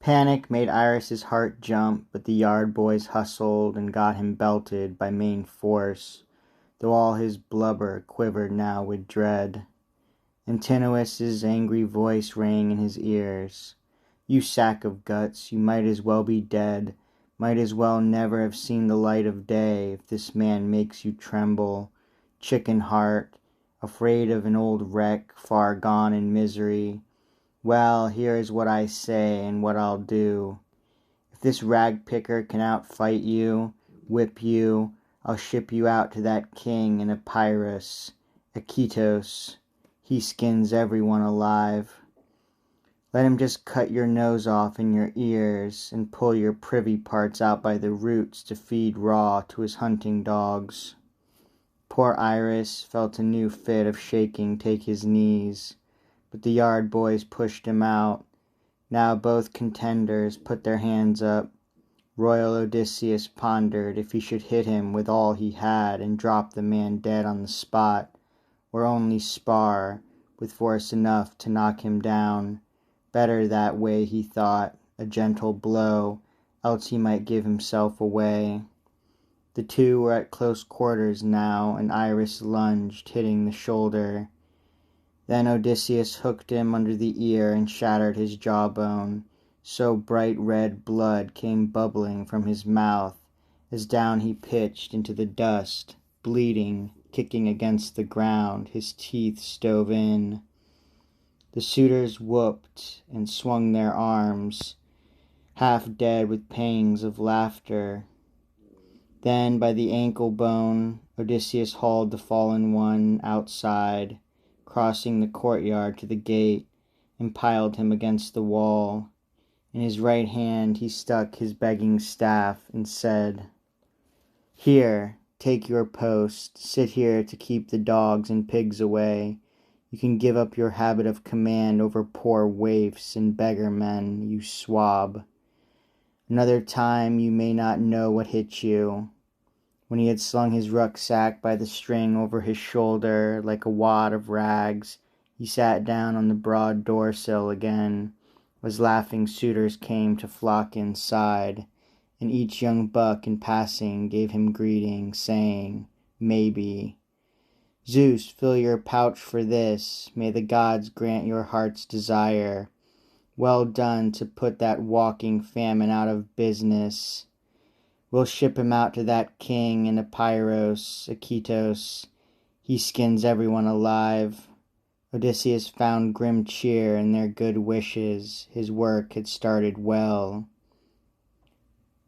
Panic made Iris's heart jump, but the yard boys hustled and got him belted by main force, though all his blubber quivered now with dread. Antinous' angry voice rang in his ears. "You sack of guts, you might as well be dead, might as well never have seen the light of day, if this man makes you tremble. Chicken heart, afraid of an old wreck far gone in misery. Well, here is what I say and what I'll do. If this rag picker can outfight you, whip you, I'll ship you out to that king in Epirus, Akitos. He skins everyone alive. Let him just cut your nose off and your ears, and pull your privy parts out by the roots to feed raw to his hunting dogs." Poor Iris felt a new fit of shaking take his knees, but the yard boys pushed him out. Now both contenders put their hands up. Royal Odysseus pondered if he should hit him with all he had and drop the man dead on the spot, or only spar with force enough to knock him down. Better that way, he thought, a gentle blow, else he might give himself away. The two were at close quarters now, and Iris lunged, hitting the shoulder. Then Odysseus hooked him under the ear and shattered his jawbone, so bright red blood came bubbling from his mouth as down he pitched into the dust, bleeding, kicking against the ground, his teeth stove in. The suitors whooped and swung their arms, half dead with pangs of laughter. Then by the ankle bone Odysseus hauled the fallen one outside, crossing the courtyard to the gate, and piled him against the wall. In his right hand he stuck his begging staff and said, "Here, take your post, sit here to keep the dogs and pigs away. You can give up your habit of command over poor waifs and beggar men, you swab. Another time you may not know what hit you." When he had slung his rucksack by the string over his shoulder like a wad of rags, he sat down on the broad door-sill again, as laughing suitors came to flock inside, and each young buck in passing gave him greeting, saying, "Maybe. Zeus, fill your pouch for this. May the gods grant your heart's desire. Well done to put that walking famine out of business. We'll ship him out to that king in Epirus, Akitos. He skins everyone alive." Odysseus found grim cheer in their good wishes. His work had started well.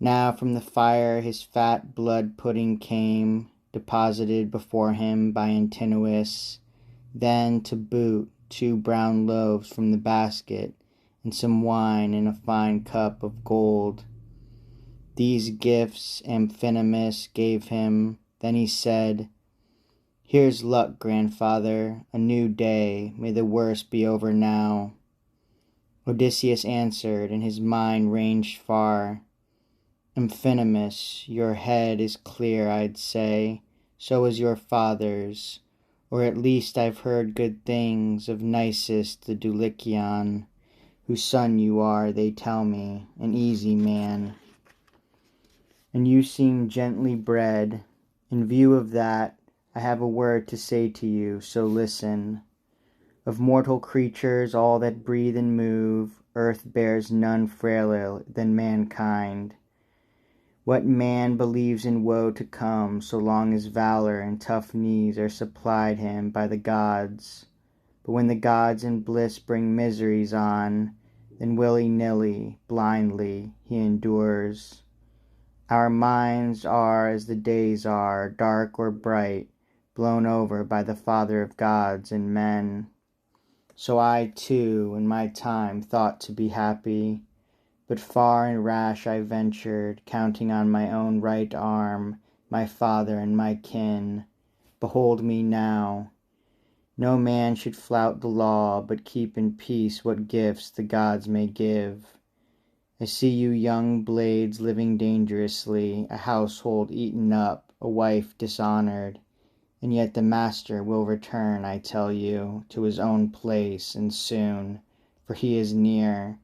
Now from the fire his fat blood pudding came, deposited before him by Antinous. Then to boot 2 brown loaves from the basket, and some wine in a fine cup of gold. These gifts Amphinomus gave him. Then he said, "Here's luck, grandfather, a new day. May the worst be over now." Odysseus answered, and his mind ranged far. "Amphinomus, your head is clear, I'd say. So is your father's. Or at least I've heard good things of Nisus the Dulichian, whose son you are, they tell me, an easy man. And you seem gently bred. In view of that, I have a word to say to you, so listen. Of mortal creatures, all that breathe and move, earth bears none frailer than mankind. What man believes in woe to come, so long as valor and tough knees are supplied him by the gods? But when the gods in bliss bring miseries on, then willy-nilly, blindly, he endures. Our minds are as the days are, dark or bright, blown over by the Father of gods and men. So I, too, in my time thought to be happy, but far and rash I ventured, counting on my own right arm, my father and my kin. Behold me now. No man should flout the law, but keep in peace what gifts the gods may give. I see you young blades living dangerously, a household eaten up, a wife dishonored, and yet the master will return, I tell you, to his own place, and soon, for he is near.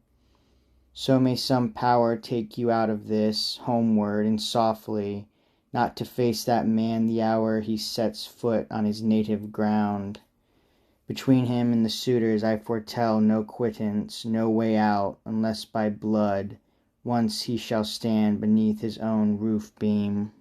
So may some power take you out of this, homeward and softly, not to face that man the hour he sets foot on his native ground. Between him and the suitors I foretell no quittance, no way out, unless by blood once he shall stand beneath his own roof beam.